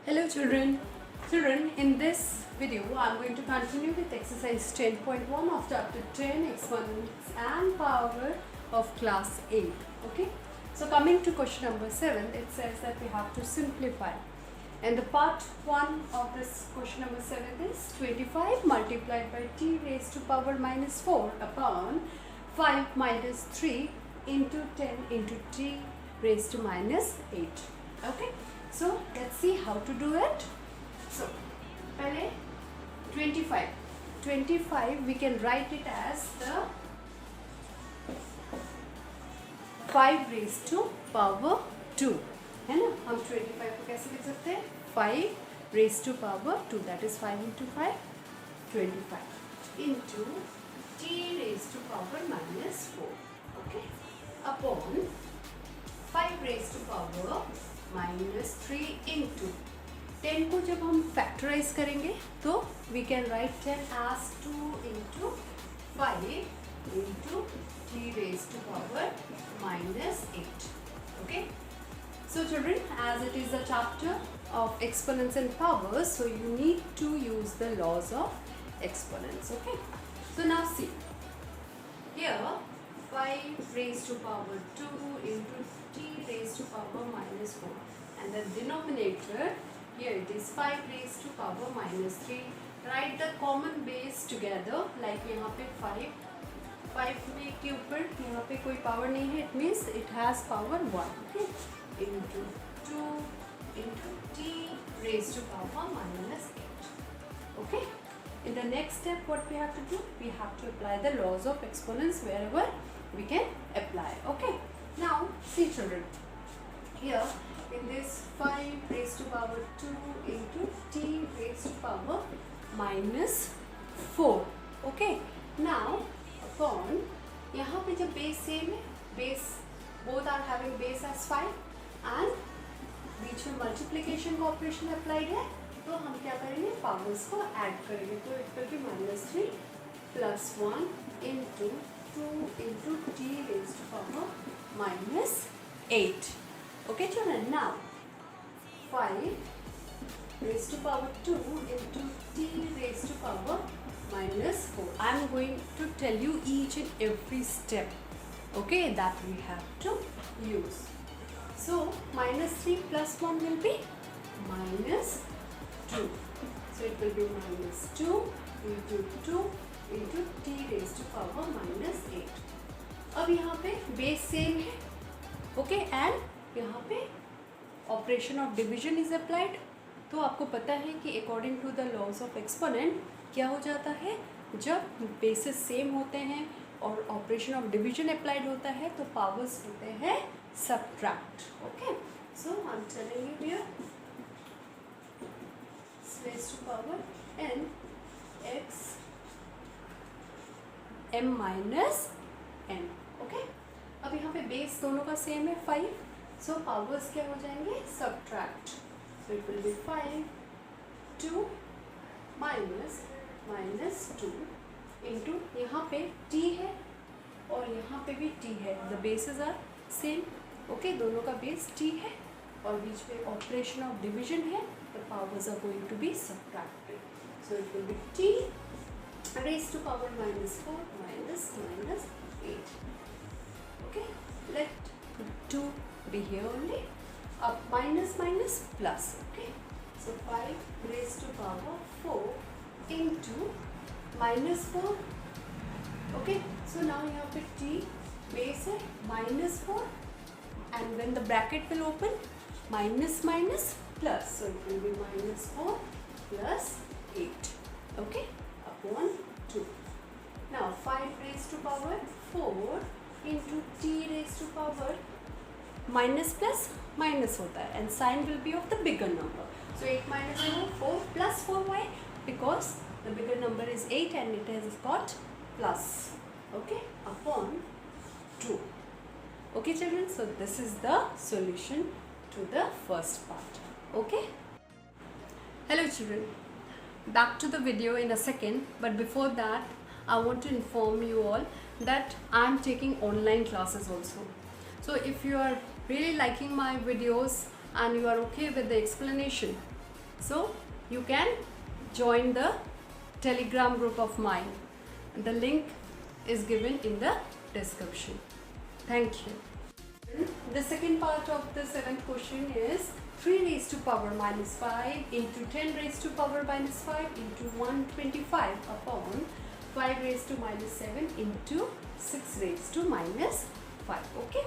Hello children. Children, in this video I am going to continue with exercise 10.1 of chapter 10 Exponents and Power of class 8. Okay. So coming to question number 7, it says that we have to simplify. And the part 1 of this question number 7 is 25 multiplied by t raised to power minus 4 upon 5 minus 3 into 10 into t raised to minus 8. Okay. So let's see how to do it. So pehle 25 we can write it as the 5 raised to power 2 है ना. हम 25 को कैसे लिख सकते हैं? 5 raised to power 2, that is 5 into 5 25 into t raised to power minus 4, okay, upon 5 raised to power minus 3 into 10 को जब हम फैक्टराइज करेंगे तो we can write 10 as 2 into 5 into t raised to power minus 8. Okay. So children, as it is a chapter of exponents and powers, so you need to use the laws of exponents. Okay. So now see, here 5 raised to power 2 into t raised to power minus 4, and the denominator here it is 5 raised to power minus 3. Write the common base together, like यहाँ पे 5 में के ऊपर यहाँ पे कोई power नहीं है, it means it has power 1, okay, into 2 into t raised to power minus 8. Okay. In the next step, what we have to do? We have to apply the laws of exponents wherever we can apply. Okay. Now see children, here in this 5 raised to power 2 into t raised to power minus 4. Okay. Now upon यहाँ पे जब base same है, base both are having base as 5 and बीच में multiplication का operation applied है, तो हम क्या करेंगे? powers को add करेंगे. तो it will be minus 3 plus 1 into 2 into t raised to power minus 8. Okay children, now 5 raised to power 2 into t raised to power minus 4. I am going to tell you each and every step, okay, that we have to use. So minus 3 plus 1 will be minus 2. So it will be minus 2 into 2 into t raised to power minus 8. अब यहाँ पे base same है, okay, and यहाँ पे operation of division is applied. तो आपको पता है कि according to the laws of exponent क्या हो जाता है, जब bases same होते हैं और operation of division applied होता है तो powers होते हैं subtract. Okay. So I'm telling you here, raised to power n x m minus n. Okay. अब यहाँ पे बेस दोनों का सेम है 5, सो पावर्स क्या हो जाएंगे? Subtract. So it will be 5 2 minus minus 2 into यहाँ पे t है और यहाँ पे भी t है. The bases are same, okay, दोनों का बेस t है और बीच में ऑपरेशन ऑफ डिविजन है, the powers are going to be subtracted. So it will be t raised to power minus 4 minus minus 8. Okay, let 2 be here only. Up minus minus plus. Okay, so 5 raised to power 4 into minus 4. Okay, so now यहाँ पे t base है minus 4, and when the bracket will open, minus minus plus, so it will be minus 4 plus 8. Okay, upon 2. Now 5 raised to power 4 into t raised to power minus plus minus होता है, and sign will be of the bigger number. So 8 minus 4 plus 4, why? Because the bigger number is 8 and it has got plus. Okay, upon 2. Okay children, so this is the solution to the first part. Okay. Hello children, back to the video in a second, but before that I want to inform you all that I am taking online classes also. So if you are really liking my videos and you are okay with the explanation, So you can join the Telegram group of mine. The link is given in the description. Thank you. The second part of the seventh question is 3 raised to power minus 5 into 10 raised to power minus 5 into 125 upon 5 raised to minus 7 into 6 raised to minus 5. Okay,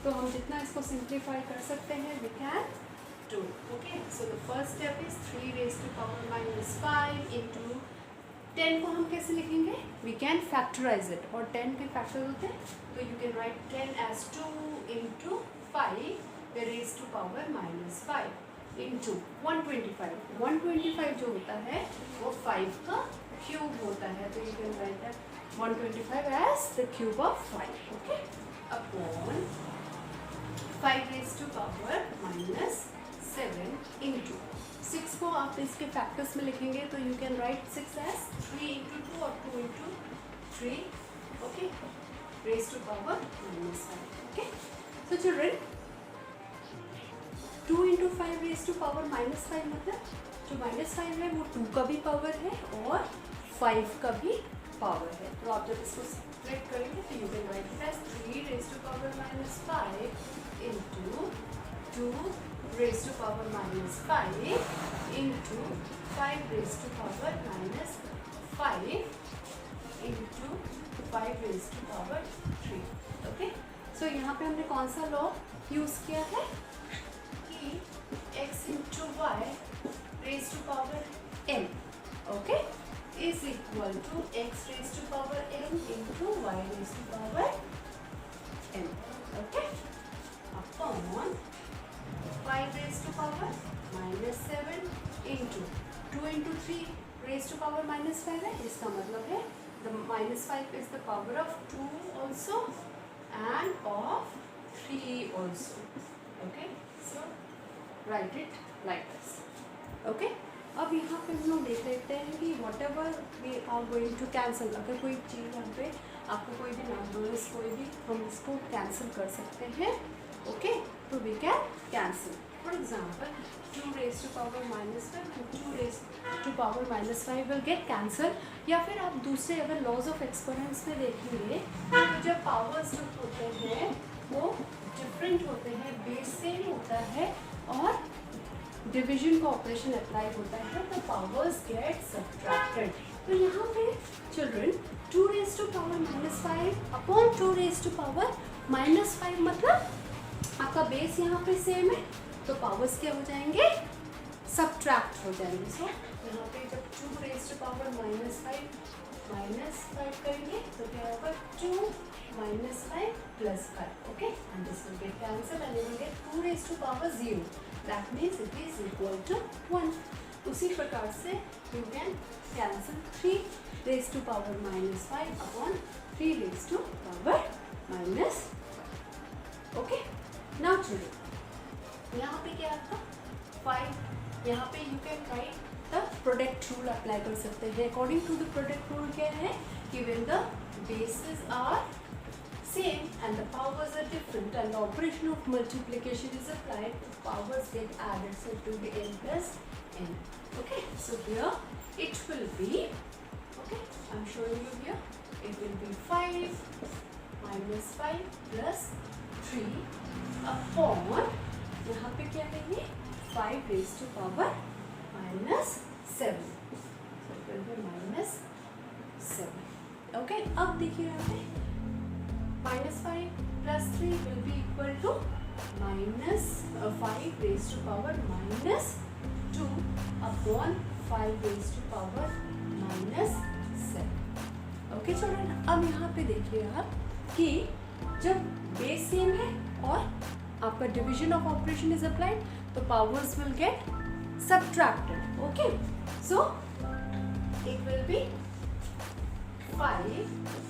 तो हम जितना इसको simplify कर सकते हैं we can do. Okay, so the first step is 3 raised to power minus 5 into 10 को हम कैसे लिखेंगे? We can factorize it. और 10 के फैक्टर होते हैं तो you can write 10 as 2 into 5 raised to power minus 5 into 125. 125 जो होता है वो 5 का क्यूब होता है, तो you can write that 125 as the cube of 5. Okay, upon 5 raised to power minus 7 into 6 को आप इसके फैक्टर्स में लिखेंगे तो you can write 6 as 3 into 2 और 2 into 3. Okay, raised to power minus 5. Okay, so children 2 into 5 raised to power minus 5 मतलब जो minus 5 है वो 2 का भी पावर है और 5 का भी पावर है. तो आप जब इसको सेपरेट करेंगे तो you can write it as 3 raised to power minus 5 into 2 raised to power minus 5 into 5 raised to power minus 5 into 5 raised to power 3. Okay, so यहाँ पे हमने कौन सा लॉ यूज़ किया है कि x into y raised to power n, okay, is equal to x raised to power n into y raised to power n. Okay, upon 5 raised to power minus 7 into 2 into 3 raised to power minus 5 है. इसका मतलब है the minus 5 is the power of 2 also and of 3 also. Okay, so write it like this. Okay, अब यहाँ पे हम लोग देख लेते हैं कि whatever we are going to cancel, अगर कोई चीज़ यहाँ पे आपको कोई भी नंबर्स कोई भी हम इसको कैंसिल कर सकते हैं. ओके, तो we can cancel. For example, 2 raised to power minus 5 and 2 raised to power minus 5 will get cancelled. या फिर आप दूसरे अगर लॉज ऑफ एक्सपोनेंट्स में देखेंगे तो जब पावर्स जो होते हैं वो डिफरेंट होते हैं, बेस सेम होता है और डिवीजन का ऑपरेशन अप्लाई होता है तो पावर्स गेट सब्ट्रैक्टेड. तो यहाँ पे children 2 raised to power minus 5 upon 2 raised to power minus 5 मतलब आपका बेस यहाँ पे सेम है तो पावर्स क्या हो जाएंगे? सब्ट्रैक्ट हो जाएंगे. सो यहाँ पे जब 2 raised to power minus 5 करेंगे तो क्या होगा 2 minus 5 plus 5. Okay, and this will get cancelled and you will get 2 raised to power 0. That means it is equal to 1. उसी प्रकार से you can cancel 3 raised to power minus 5 upon 3 raised to power minus 5. Okay, now children यहाँ पे क्या आपका 5, यहाँ पे you can write the product rule apply कर सकते हैं. According to the product rule क्या है कि when the bases are same and the powers are different and the operation of multiplication is applied, the powers get added, so it will be n plus n. Okay, so here it will be, okay, I'm showing you here, it will be 5 minus 5 plus 3 upon यहाँ पे क्या है ये 5 raised to power minus 7, so it will be minus 7. Okay, अब देखिए यहाँ पे minus 5 plus 3 will be equal to minus 5 raised to power minus 2 upon 5 raised to power minus 7. Okay children, अब यहाँ पे देखिए आप कि जब बेस सेम है और आपका division of operation is applied तो powers will get subtracted. Okay, so it will be 5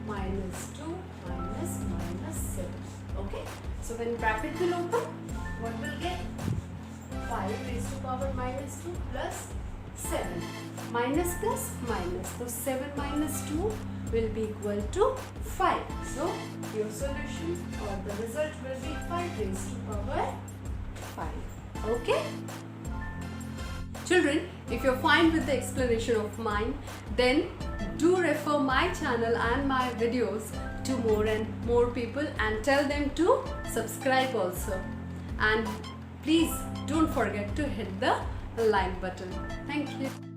minus 2 minus 7. Okay, so when bracket will open, what will get? 5 raised to power minus 2 plus 7. Minus plus minus, so 7 minus 2 will be equal to 5. So your solution or the result will be 5 raised to power 5. Okay. Children, if you're fine with the explanation of mine, then do refer my channel and my videos to more and more people and tell them to subscribe also. And please don't forget to hit the like button. Thank you.